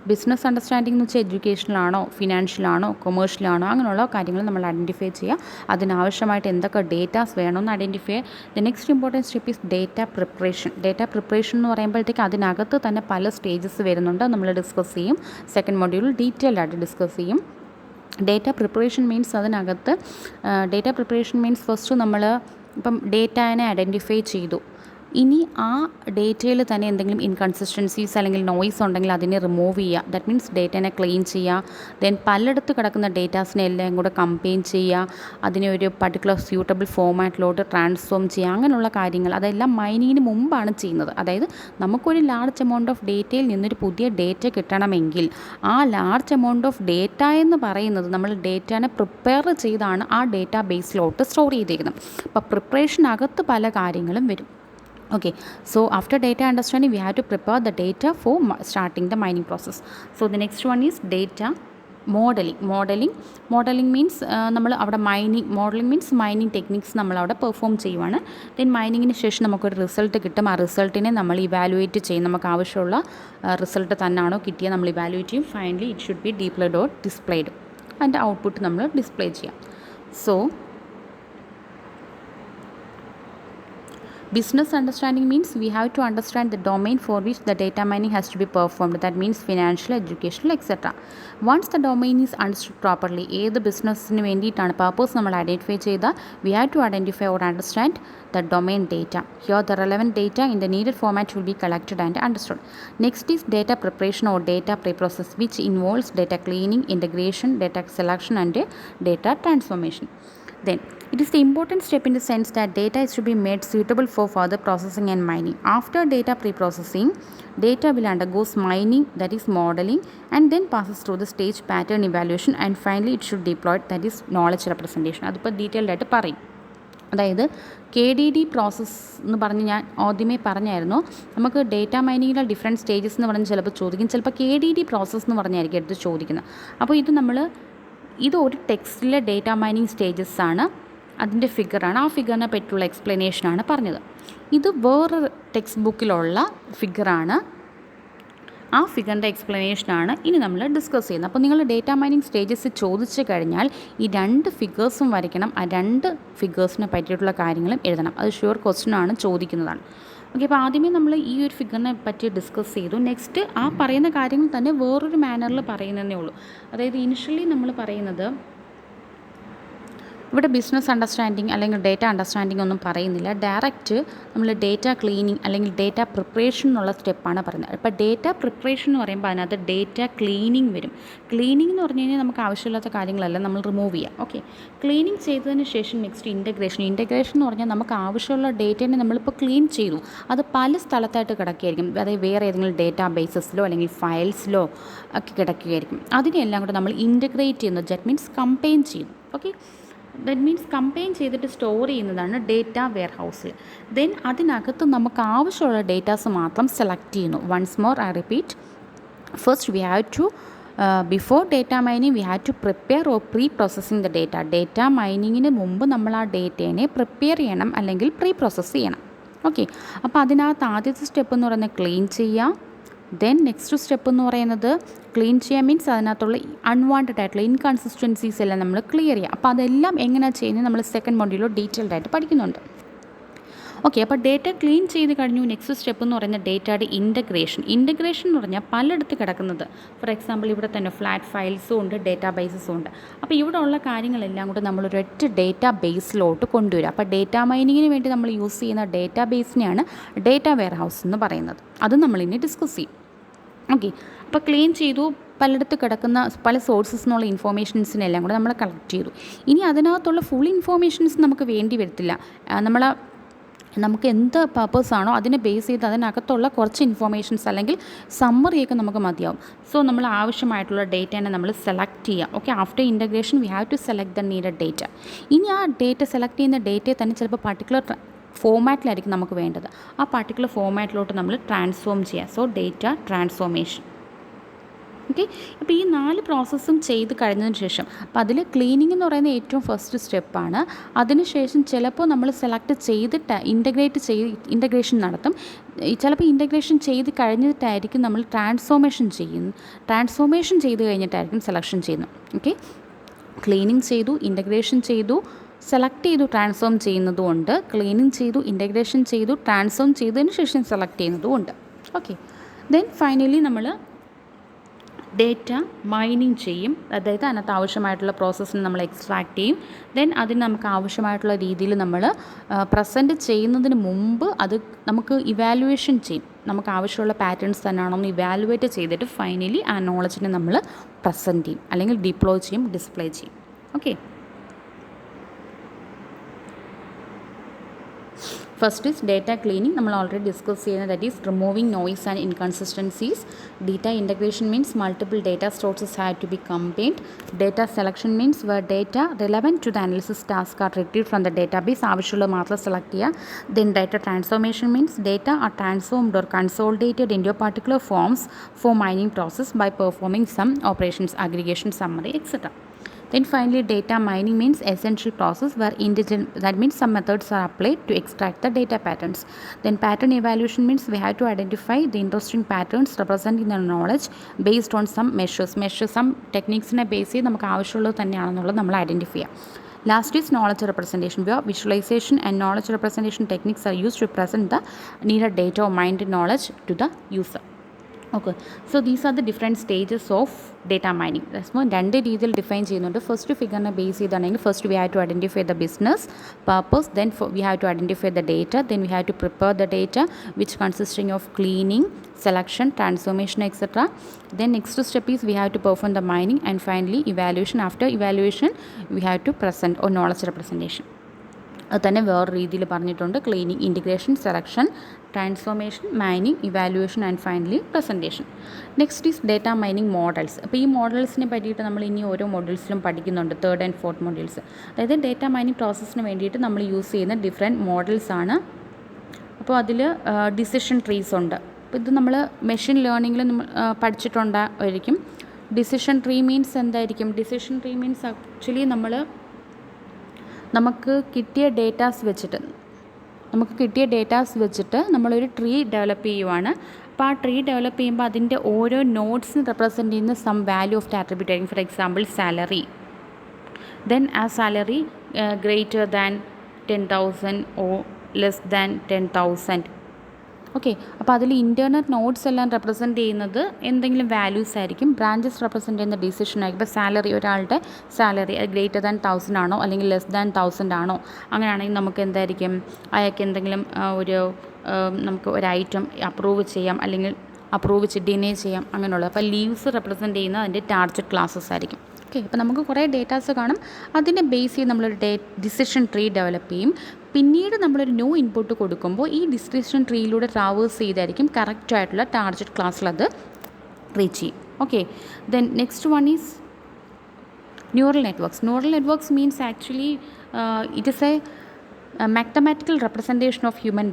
Business understanding എന്ന് വെച്ചാൽ എഡ്യൂക്കേഷനിലാണോ, ഫിനാൻഷ്യലാണോ, കൊമേഴ്ഷ്യലാണോ, അങ്ങനെയുള്ള കാര്യങ്ങൾ നമ്മൾ ഐഡൻറ്റിഫൈ ചെയ്യുക. അതിനാവശ്യമായിട്ട് എന്തൊക്കെ ഡേറ്റാസ് വേണമെന്ന് identify. The next important step is data preparation. Data preparation എന്ന് പറയുമ്പോഴത്തേക്ക് അതിനകത്ത് തന്നെ പല സ്റ്റേജസ് വരുന്നുണ്ട്, നമ്മൾ ഡിസ്കസ് ചെയ്യും. സെക്കൻഡ് മൊഡ്യൂളിൽ ഡീറ്റെയിൽഡ് ആയിട്ട് ഡിസ്കസ് ചെയ്യും. ഡേറ്റ പ്രിപ്പറേഷൻ മീൻസ് അതിനകത്ത് ഫസ്റ്റ് നമ്മൾ ഇപ്പം ഡേറ്റേനെ ഐഡൻറ്റിഫൈ ചെയ്തു. ഇനി ആ ഡേറ്റയിൽ തന്നെ എന്തെങ്കിലും ഇൻകൺസിസ്റ്റൻസീസ് അല്ലെങ്കിൽ നോയ്സ് ഉണ്ടെങ്കിൽ അതിനെ റിമൂവ് ചെയ്യുക. ദാറ്റ് മീൻസ് ഡേറ്റേനെ ക്ലീൻ ചെയ്യുക. ദെൻ പലയിടത്ത് കിടക്കുന്ന ഡേറ്റാസിനെ എല്ലാം കൂടെ കമ്പൈൻ ചെയ്യുക, അതിനെ ഒരു പർട്ടിക്കുലർ സ്യൂട്ടബിൾ ഫോമാറ്റിലോട്ട് ട്രാൻസ്ഫോം ചെയ്യുക. അങ്ങനെയുള്ള കാര്യങ്ങൾ അതെല്ലാം മൈനിങ്ങിന് മുമ്പാണ് ചെയ്യുന്നത്. അതായത് നമുക്കൊരു ലാർജ് എമൗണ്ട് ഓഫ് ഡേറ്റയിൽ നിന്നൊരു പുതിയ ഡേറ്റ കിട്ടണമെങ്കിൽ ആ ലാർജ് എമൗണ്ട് ഓഫ് ഡേറ്റ എന്ന് പറയുന്നത് നമ്മൾ ഡേറ്റേനെ പ്രിപ്പയർ ചെയ്താണ് ആ ഡേറ്റ ബേസിലോട്ട് സ്റ്റോർ ചെയ്തിരിക്കുന്നത്. അപ്പോൾ പ്രിപ്പറേഷനകത്ത് പല കാര്യങ്ങളും വരും. Okay, so after data understanding we have to prepare the data for starting the mining process. So the next one is data modeling means നമ്മൾ അവിടെ മൈനിങ് ടെക്നിക്സ് നമ്മൾ അവിടെ പെർഫോം ചെയ്യുവാണ്. ദെൻ മൈനിങ്ങിന് ശേഷം നമുക്കൊരു റിസൾട്ട് കിട്ടും. ആ റിസൾട്ടിനെ നമ്മൾ ഇവാലുവേറ്റ് ചെയ്യും. നമുക്ക് ആവശ്യമുള്ള റിസൾട്ട് തന്നെയാണോ കിട്ടിയത് നമ്മൾ ഇവാലുവേറ്റ് ചെയ്യും. Finally it should be deployed or displayed. അതിൻ്റെ ഔട്ട്പുട്ട് നമ്മൾ ഡിസ്പ്ലേ ചെയ്യാം. So business understanding means we have to understand the domain for which the data mining has to be performed. That means financial, educational, etc. Once the domain is understood properly, ഏത് ബിസിനസ്സിന് വേണ്ടിയിട്ടാണ് purpose നമ്മൾ identify ചെയ്താൽ we have to identify or understand the domain data. Here the relevant data in the needed format will be collected and understood. Next is data preparation or data pre-process, which involves data cleaning, integration, data selection and data transformation. Then it is the important step in the sense that data is to be made suitable for further processing and mining. After data pre-processing, data will undergo mining, that is modeling, and then passes through the stage pattern evaluation and finally it should deployed, that is knowledge representation. അതിപ്പോൾ detailed ആയിട്ട് പറയും. അതായത് KDD process എന്ന് പറഞ്ഞ് ഞാൻ ആദ്യമേ പറഞ്ഞായിരുന്നു. നമുക്ക് ഡേറ്റ മൈനിങ്ങിലെ ഡിഫറെൻറ്റ് സ്റ്റേജസ് എന്ന് പറഞ്ഞ് ചിലപ്പോൾ ചോദിക്കും, ചിലപ്പോൾ KDD പ്രോസസ്സ് എന്ന് പറഞ്ഞായിരിക്കും എടുത്ത് ചോദിക്കുന്നത്. അപ്പോൾ ഇത് ഒരു ടെക്സ്റ്റിലെ ഡേറ്റ മൈനിങ് സ്റ്റേജസ് ആണ്, അതിൻ്റെ ഫിഗറാണ്. ആ ഫിഗറിനെ പറ്റിയുള്ള എക്സ്പ്ലനേഷനാണ് പറഞ്ഞത്. ഇത് വേറൊരു ടെക്സ്റ്റ് ബുക്കിലുള്ള ഫിഗറാണ്. ആ ഫിഗറിൻ്റെ എക്സ്പ്ലനേഷനാണ് ഇനി നമ്മൾ ഡിസ്കസ് ചെയ്യുന്നത്. അപ്പോൾ നിങ്ങൾ ഡേറ്റ മൈനിങ് സ്റ്റേജസ് ചോദിച്ചു കഴിഞ്ഞാൽ ഈ 2 ഫിഗേഴ്സും വരയ്ക്കണം. ആ 2 ഫിഗേഴ്സിനെ പറ്റിയിട്ടുള്ള കാര്യങ്ങളും എഴുതണം. അത് ഷുവർ ക്വസ്റ്റ്യൻ ആണ്, ചോദിക്കുന്നതാണ്. ഓക്കെ, അപ്പോൾ ആദ്യമേ നമ്മൾ ഈ ഒരു ഫിഗറിനെ പറ്റി ഡിസ്കസ് ചെയ്തു. നെക്സ്റ്റ് ആ പറയുന്ന കാര്യങ്ങൾ തന്നെ വേറൊരു മാനറിൽ പറയുന്നതേ ഉള്ളൂ. അതായത് ഇനിഷ്യലി നമ്മൾ പറയുന്നത് ഇവിടെ ബിസിനസ് അണ്ടർസ്റ്റാൻഡിങ് അല്ലെങ്കിൽ ഡേറ്റ അണ്ടർസ്റ്റാൻഡിങ് ഒന്നും പറയുന്നില്ല. ഡയറക്റ്റ് നമ്മൾ ഡേറ്റ ക്ലീനിങ് അല്ലെങ്കിൽ ഡേറ്റ പ്രിപ്പറേഷൻ എന്നുള്ള സ്റ്റെപ്പാണ് പറയുന്നത്. ഇപ്പോൾ ഡേറ്റ പ്രിപ്പറേഷൻ എന്ന് പറയുമ്പോൾ അതിനകത്ത് ഡേറ്റ ക്ലീനിങ് വരും. ക്ലീനിങ് എന്ന് പറഞ്ഞു കഴിഞ്ഞാൽ നമുക്ക് ആവശ്യമില്ലാത്ത കാര്യങ്ങളെല്ലാം നമ്മൾ റിമൂവ് ചെയ്യാം. ഓക്കെ, ക്ലീനിങ് ചെയ്തതിന് ശേഷം നെക്സ്റ്റ് ഇൻറ്റഗ്രേഷൻ. ഇൻറ്റഗ്രേഷൻ എന്ന് പറഞ്ഞാൽ നമുക്ക് ആവശ്യമുള്ള ഡേറ്റേനെ നമ്മളിപ്പോൾ ക്ലീൻ ചെയ്തു, അത് പല സ്ഥലത്തായിട്ട് കിടക്കുകയായിരിക്കും. അതായത് വേറെ ഏതെങ്കിലും ഡേറ്റാ ബേസസിലോ അല്ലെങ്കിൽ ഫയൽസിലോ ഒക്കെ കിടക്കുകയായിരിക്കും. അതിനെല്ലാം കൂടെ നമ്മൾ ഇൻറ്റഗ്രേറ്റ് ചെയ്യുന്നു. ദാറ്റ് മീൻസ് കമ്പൈൻ ചെയ്യുന്നു. ഓക്കെ, ദാറ്റ് മീൻസ് കമ്പൈൻ ചെയ്തിട്ട് സ്റ്റോർ ചെയ്യുന്നതാണ് ഡേറ്റ വെയർ ഹൗസിൽ. ദെൻ അതിനകത്ത് നമുക്ക് ആവശ്യമുള്ള ഡേറ്റാസ് മാത്രം സെലക്ട് ചെയ്യുന്നു. Once more I repeat, first we have to before data mining we have to prepare or pre processing the data. Data മൈനിങ്ങിന് മുമ്പ് നമ്മൾ ആ ഡേറ്റേനെ പ്രിപ്പയർ ചെയ്യണം അല്ലെങ്കിൽ പ്രീ പ്രോസസ്സ് ചെയ്യണം. ഓക്കെ, അപ്പോൾ അതിനകത്ത് ആദ്യത്തെ സ്റ്റെപ്പ് എന്ന് പറയുന്നത് ക്ലീൻ ചെയ്യുക. ദെൻ നെക്സ്റ്റ് സ്റ്റെപ്പ് എന്ന് പറയുന്നത് ക്ലീൻ ചെയ്യുക മീൻസ് അതിനകത്തുള്ള അൺവാണ്ടഡ് ആയിട്ടുള്ള ഇൻകൺസിസ്റ്റൻസീസ് എല്ലാം നമ്മൾ ക്ലിയർ ചെയ്യുക. അപ്പോൾ അതെല്ലാം എങ്ങനെയാണ് ചെയ്യുന്നത് നമ്മൾ സെക്കൻഡ് മൊഡ്യൂളിൽ ഡീറ്റെയിൽഡ് ആയിട്ട് പഠിക്കുന്നുണ്ട്. ഓക്കെ, അപ്പോൾ ഡേറ്റ ക്ലീൻ ചെയ്ത് കഴിഞ്ഞു. നെക്സ്റ്റ് സ്റ്റെപ്പ് എന്ന് പറയുന്നത് ഡേറ്റയുടെ ഇൻറ്റഗ്രേഷൻ. ഇൻറ്റഗ്രേഷൻ എന്ന് പറഞ്ഞാൽ പലയിടത്ത് കിടക്കുന്നത്, ഫോർ എക്സാമ്പിൾ ഇവിടെ തന്നെ ഫ്ലാറ്റ് ഫയൽസും ഉണ്ട്, ഡേറ്റാ ബേസസും ഉണ്ട്. അപ്പോൾ ഇവിടെ ഉള്ള കാര്യങ്ങളെല്ലാം കൂടെ നമ്മളൊരൊറ്റ ഡേറ്റാ ബേസിലോട്ട് കൊണ്ടുവരിക. അപ്പോൾ ഡേറ്റാ മൈനിങ്ങിന് വേണ്ടി നമ്മൾ യൂസ് ചെയ്യുന്ന ഡേറ്റാ ബേസിനെയാണ് ഡേറ്റ വെയർ ഹൗസ് എന്ന് പറയുന്നത്. അത് നമ്മളിനി ഡിസ്കസ് ചെയ്യും. ഓക്കെ, അപ്പോൾ ക്ലീൻ ചെയ്തു, പലയിടത്ത് കിടക്കുന്ന പല സോഴ്സസ് എന്നുള്ള ഇൻഫോർമേഷൻസിനെല്ലാം കൂടെ നമ്മൾ കളക്ട് ചെയ്തു. ഇനി അതിനകത്തുള്ള ഫുൾ ഇൻഫോർമേഷൻസ് നമുക്ക് വേണ്ടി വരത്തില്ല. നമുക്ക് എന്ത് പർപ്പസാണോ അതിനെ ബേസ് ചെയ്ത് അതിനകത്തുള്ള കുറച്ച് ഇൻഫോർമേഷൻസ് അല്ലെങ്കിൽ സമ്മറിയൊക്കെ നമുക്ക് മതിയാവും. സോ നമ്മൾ ആവശ്യമായിട്ടുള്ള ഡേറ്റേനെ നമ്മൾ സെലക്ട് ചെയ്യുക. Okay, after integration we have to select the needed data. ഇനി ആ ഡേറ്റ സെലക്ട് ചെയ്യുന്ന ഡേറ്റയെ തന്നെ ചിലപ്പോൾ പർട്ടിക്കുലർ ഫോമാറ്റിലായിരിക്കും നമുക്ക് വേണ്ടത്. ആ പർട്ടിക്കുലർ ഫോമാറ്റിലോട്ട് നമ്മൾ ട്രാൻസ്ഫോം ചെയ്യുക. So data transformation. ഓക്കെ, അപ്പോൾ ഈ 4 പ്രോസസ്സും ചെയ്ത് കഴിഞ്ഞതിന് ശേഷം, അപ്പോൾ അതിൽ ക്ലീനിങ് എന്ന് പറയുന്ന ഏറ്റവും ഫസ്റ്റ് സ്റ്റെപ്പാണ്. അതിനുശേഷം ചിലപ്പോൾ നമ്മൾ സെലക്ട് ചെയ്തിട്ട് ഇൻറ്റഗ്രേഷൻ നടത്തും. ചിലപ്പോൾ ഇൻറ്റഗ്രേഷൻ ചെയ്ത് കഴിഞ്ഞിട്ടായിരിക്കും നമ്മൾ ട്രാൻസ്ഫോർമേഷൻ ചെയ്ത് കഴിഞ്ഞിട്ടായിരിക്കും സെലക്ഷൻ ചെയ്യുന്നത്. ഓക്കെ, ക്ലീനിങ് ചെയ്തു, ഇൻറ്റഗ്രേഷൻ ചെയ്തു, സെലക്ട് ചെയ്തു, ട്രാൻസ്ഫോം ചെയ്യുന്നതുകൊണ്ട്, ക്ലീനിങ് ചെയ്തു, ഇൻറ്റഗ്രേഷൻ ചെയ്തു, ട്രാൻസ്ഫോം ചെയ്തതിന് ശേഷം സെലക്ട് ചെയ്യുന്നതുമുണ്ട്. ഓക്കെ, ദെൻ ഫൈനലി നമ്മൾ ഡേറ്റ മൈനിങ് ചെയ്യും. അതായത് അതിനകത്ത് ആവശ്യമായിട്ടുള്ള പ്രോസസ്സിന് നമ്മൾ എക്സ്ട്രാക്ട് ചെയ്യും. ദെൻ അതിന് നമുക്ക് ആവശ്യമായിട്ടുള്ള രീതിയിൽ നമ്മൾ പ്രസൻറ്റ് ചെയ്യുന്നതിന് മുമ്പ് അത് നമുക്ക് ഇവാലുവേഷൻ ചെയ്യും. നമുക്ക് ആവശ്യമുള്ള പാറ്റേൺസ് തന്നെയാണോ എന്ന് ഇവാലുവേറ്റ് ചെയ്തിട്ട് ഫൈനലി ആ നോളജിനെ നമ്മൾ പ്രസൻറ്റ് ചെയ്യും അല്ലെങ്കിൽ ഡിപ്ലോയ് ചെയ്യും, ഡിസ്പ്ലേ ചെയ്യും. Okay, first is data cleaning. നമ്മൾ ഓൾറെഡി ഡിസ്കസ് ചെയ്യുന്നത്, that is removing noise and inconsistencies. Data integration means multiple data sources have to be combined. Data selection means where data relevant to the analysis task are retrieved from the database. ആവശ്യമുള്ളത് മാത്രം select ചെയ്യുക. Then data transformation means data are transformed or consolidated in your particular forms for mining process by performing some operations, aggregation, summary, etc. Then finally, data mining means essential process where that means some methods are applied to extract the data patterns. Then pattern evaluation means we have to identify the interesting patterns representing the knowledge based on some measures, some techniques ne base ചെയ്ത് നമുക്ക് ആവശ്യമുള്ളത് തന്നെയാണെന്നുള്ളത് നമ്മൾ identify ചെയ്യാം. Last is knowledge representation, where visualization and knowledge representation techniques are used to present the needed data or mined knowledge to the user. Okay, so these are the different stages of data mining. That's more രണ്ട് രീതിയിൽ define ചെയ്യുന്നുണ്ട്. First ഫിഗറിനെ base ചെയ്താണെങ്കിൽ first we have to identify the business purpose, then we have to identify the data, then we have to prepare the data which consisting of cleaning, selection, transformation, etc. Then next step is we have to perform the mining, and finally evaluation. After evaluation we have to present or knowledge representation. അത് തന്നെ വേറെ രീതിയിൽ പറഞ്ഞിട്ടുണ്ട്. Cleaning, integration, selection, transformation, mining, evaluation and finally presentation. Next is data mining models. അപ്പോൾ ഈ മോഡൽസിനെ പറ്റിയിട്ട് നമ്മൾ ഇനി ഓരോ മോഡൽസിലും പഠിക്കുന്നുണ്ട്, 3rd and 4th മോഡൽസ്. അതായത് ഡേറ്റ മൈനിങ് പ്രോസസ്സിന് വേണ്ടിയിട്ട് നമ്മൾ യൂസ് ചെയ്യുന്ന ഡിഫറെൻറ്റ് മോഡൽസ് ആണ്. അപ്പോൾ അതിൽ ഡിസിഷൻ ട്രീസ് ഉണ്ട്. അപ്പോൾ ഇത് നമ്മൾ മെഷീൻ ലേണിങ്ങിൽ നമ്മൾ പഠിച്ചിട്ടുണ്ടായിരിക്കും. ഡിസിഷൻ ട്രീ മീൻസ് എന്തായിരിക്കും? ഡിസിഷൻ ട്രീ മീൻസ് ആക്ച്വലി നമുക്ക് കിട്ടിയ ഡേറ്റാസ് വെച്ചിട്ട് നമ്മളൊരു ട്രീ ഡെവലപ്പ് ചെയ്യുവാണ്. അപ്പോൾ ആ ട്രീ ഡെവലപ്പ് ചെയ്യുമ്പോൾ അതിൻ്റെ ഓരോ നോഡ്സിന് റെപ്രസെൻറ്റ് ചെയ്യുന്ന some value of the attribute ആയിരിക്കും. ഫോർ എക്സാമ്പിൾ സാലറി, ദെൻ ആ salary greater than 10,000 or less than 10,000. Okay, അപ്പോൾ അതിൽ ഇൻറ്റേർണൽ നോഡ്സ് എല്ലാം റെപ്രസെൻറ്റ് ചെയ്യുന്നത് എന്തെങ്കിലും വാല്യൂസ് ആയിരിക്കും. ബ്രാഞ്ചസ് റെപ്രസെൻറ്റ് ചെയ്യുന്ന ഡിസിഷൻ ആയിരിക്കും. ഇപ്പോൾ സാലറി, ഒരാളുടെ സാലറി ഗ്രേറ്റർ ദാൻ 1000 ആണോ അല്ലെങ്കിൽ ലെസ് ദാൻ 1000 ആണോ, അങ്ങനെയാണെങ്കിൽ നമുക്ക് എന്തായിരിക്കും അയാൾക്ക് എന്തെങ്കിലും നമുക്ക് ഒരു ഐറ്റം അപ്രൂവ് ചെയ്യാം അല്ലെങ്കിൽ അപ്രൂവ് ഡിനേ ചെയ്യാം അങ്ങനെയുള്ളത്. അപ്പോൾ ലീവ്സ് റെപ്രസെൻറ്റ് ചെയ്യുന്ന അതിൻ്റെ ടാർഗറ്റ് ക്ലാസ്സസ് ആയിരിക്കും. ഓക്കെ, അപ്പോൾ നമുക്ക് കുറേ ഡേറ്റാസ് കാണും. അതിനെ ബേസ് ചെയ്ത് നമ്മളൊരു ഡിസിഷൻ ട്രീ ഡെവലപ്പ് ചെയ്യും. പിന്നീട് നമ്മളൊരു ന്യൂ ഇൻപുട്ട് കൊടുക്കുമ്പോൾ ഈ ഡിസിഷൻ ട്രീയിലൂടെ ട്രാവേഴ്സ് ചെയ്തായിരിക്കും കറക്റ്റായിട്ടുള്ള ടാർഗറ്റ് ക്ലാസ്സിൽ അത് റീച്ച് ചെയ്യും. Okay, then next one is neural networks. Neural networks means actually it is mathematical representation of human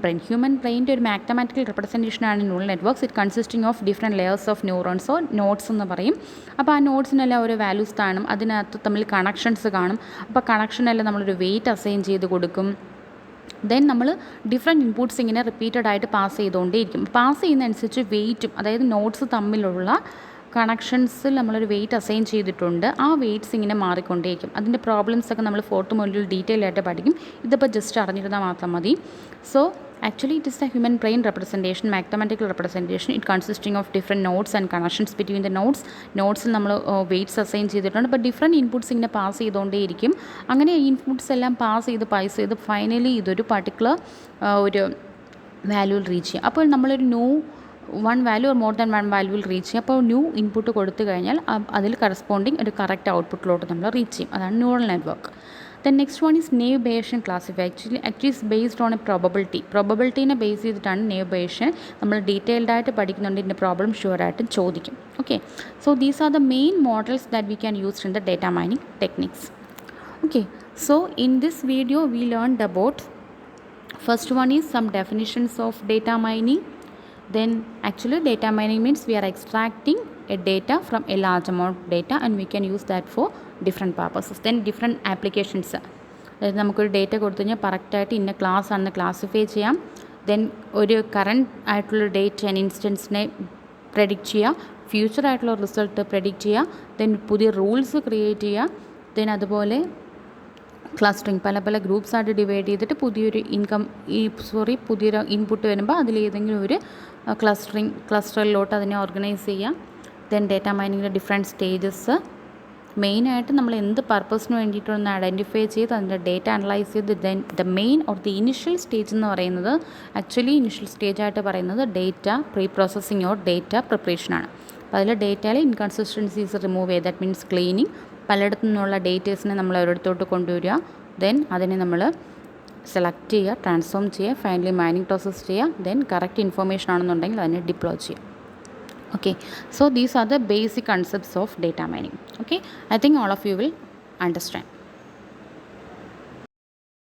ബ്രെയിൻ്റെ ഒരു മാത്തമാറ്റിക്കൽ റെപ്രസെൻറ്റേഷനാണ് neural networks. It consisting of different layers of ന്യൂറോൺസോ നോട്ട്സ് എന്ന് പറയും. അപ്പോൾ ആ നോട്ട്സിനെല്ലാം ഒരു വാല്യൂസ് കാണും, അതിനകത്ത് തമ്മിൽ കണക്ഷൻസ് കാണും. അപ്പോൾ കണക്ഷനെല്ലാം നമ്മളൊരു വെയിറ്റ് അസൈൻ ചെയ്ത് കൊടുക്കും. ദെൻ നമ്മൾ ഡിഫറെൻറ്റ് ഇൻപുട്സ് ഇങ്ങനെ റിപ്പീറ്റഡ് ആയിട്ട് പാസ് ചെയ്തുകൊണ്ടേയിരിക്കും. പാസ് ചെയ്യുന്നതനുസരിച്ച് വെയിറ്റും, അതായത് നോട്ട്സ് തമ്മിലുള്ള കണക്ഷൻസിൽ നമ്മളൊരു വെയിറ്റ് അസൈൻ ചെയ്തിട്ടുണ്ട്. ആ വെയിറ്റ്സ് ഇങ്ങനെ മാറിക്കൊണ്ടേയിരിക്കും. അതിൻ്റെ പ്രോബ്ലംസൊക്കെ നമ്മൾ 4th മൊഡ്യൂൾ ഡീറ്റെയിൽ ആയിട്ട് പഠിക്കും. ഇതിപ്പോൾ ജസ്റ്റ് അറിഞ്ഞിരുന്നാൽ മാത്രം മതി. So actually it is a human brain representation, mathematical representation. It consisting of different nodes and connections between the നോട്ട്സിൽ നമ്മൾ വെയിറ്റ്സ് അസൈൻ ചെയ്തിട്ടുണ്ട്. അപ്പോൾ ഡിഫറെൻറ്റ് ഇൻപുട്സ് ഇങ്ങനെ പാസ് ചെയ്തുകൊണ്ടേയിരിക്കും. അങ്ങനെ ഇൻപുട്സ് എല്ലാം പാസ് ചെയ്ത് ഫൈനലി ഇതൊരു പർട്ടിക്കുലർ ഒരു വാല്യൂവിൽ റീച്ച് ചെയ്യും. അപ്പോൾ നമ്മളൊരു one value or more than one വാല്യൂവിൽ റീച്ച് ചെയ്യും. അപ്പോൾ ന്യൂ ഇൻപുട്ട് കൊടുത്തു കഴിഞ്ഞാൽ അതിൽ കറസ്പോണ്ടിങ് ഒരു കറക്റ്റ് ഔട്ട്പുട്ടിലോട്ട് നമ്മൾ റീച്ച് ചെയ്യും. അതാണ് neural network. Then next one is naive Bayesian classify. Actually is based on a പ്രോബബിലിറ്റീനെ ബേസ് ചെയ്തിട്ടാണ് നെയ്വ് ബേഷ്യൻ. നമ്മൾ ഡീറ്റെയിൽഡ് ആയിട്ട് പഠിക്കുന്നുണ്ട്. ഇതിൻ്റെ പ്രോബ്ലം ഷുവറായിട്ടും ചോദിക്കും. Okay, so these are the main models that we can use in the data mining techniques. Okay, so in this video we learned about, first one is some definitions of data mining. Then actually data mining means we are extracting a data from a large amount of data and we can use that for different purposes. Then different applications, അതായത് നമുക്കൊരു data കൊടുത്തു കഴിഞ്ഞാൽ കറക്റ്റായിട്ട് ഇന്ന class ആണെന്ന് classify ചെയ്യാം. Then ഒരു current ആയിട്ടുള്ള ഡേറ്റ് ആൻഡ് ഇൻസ്റ്റൻസിനെ പ്രെഡിക്റ്റ് ചെയ്യുക, ഫ്യൂച്ചർ ആയിട്ടുള്ള റിസൾട്ട് പ്രെഡിക്റ്റ് ചെയ്യുക. ദെൻ പുതിയ റൂൾസ് ക്രിയേറ്റ് ചെയ്യുക. ദെൻ അതുപോലെ ക്ലസ്റ്ററിങ്, പല ഗ്രൂപ്പ്സായിട്ട് ഡിവൈഡ് ചെയ്തിട്ട് പുതിയൊരു പുതിയൊരു ഇൻപുട്ട് വരുമ്പോൾ അതിലേതെങ്കിലും ഒരു ക്ലസ്റ്ററിലോട്ട് അതിനെ ഓർഗനൈസ് ചെയ്യുക. ദെൻ ഡേറ്റ മൈനിങ്ങിൻ്റെ ഡിഫറെൻറ്റ് സ്റ്റേജസ്, മെയിനായിട്ട് നമ്മൾ എന്ത് പർപ്പസിന് വേണ്ടിയിട്ടൊന്ന് ഐഡൻറ്റിഫൈ ചെയ്ത് അതിൻ്റെ ഡേറ്റ അനലൈസ് ചെയ്ത് then the main or the initial stage എന്ന് പറയുന്നത്, ആക്ച്വലി ഇനിഷ്യൽ സ്റ്റേജായിട്ട് പറയുന്നത് data pre processing or data പ്രിപ്പറേഷനാണ്. അപ്പോൾ അതിൽ ഡേറ്റയിൽ ഇൻകൺസിസ്റ്റൻസീസ് റിമൂവ് ചെയ്യുക, ദാറ്റ് മീൻസ് ക്ലീനിങ്. പലയിടത്തു നിന്നുള്ള ഡേറ്റേഴ്സിനെ നമ്മൾ ഒരിടത്തോട്ട് കൊണ്ടുവരിക. ദെൻ അതിനെ നമ്മൾ സെലക്ട് ചെയ്യുക, ട്രാൻസ്ഫോം ചെയ്യുക, ഫൈനലി മൈനിങ് പ്രോസസ്സ് ചെയ്യുക. ദെൻ കറക്റ്റ് ഇൻഫർമേഷൻ ആണെന്നുണ്ടെങ്കിൽ അതിനെ ഡിപ്ലോയ് ചെയ്യുക. Okay, so these are the basic concepts of data mining. Okay, I think all of you will understand.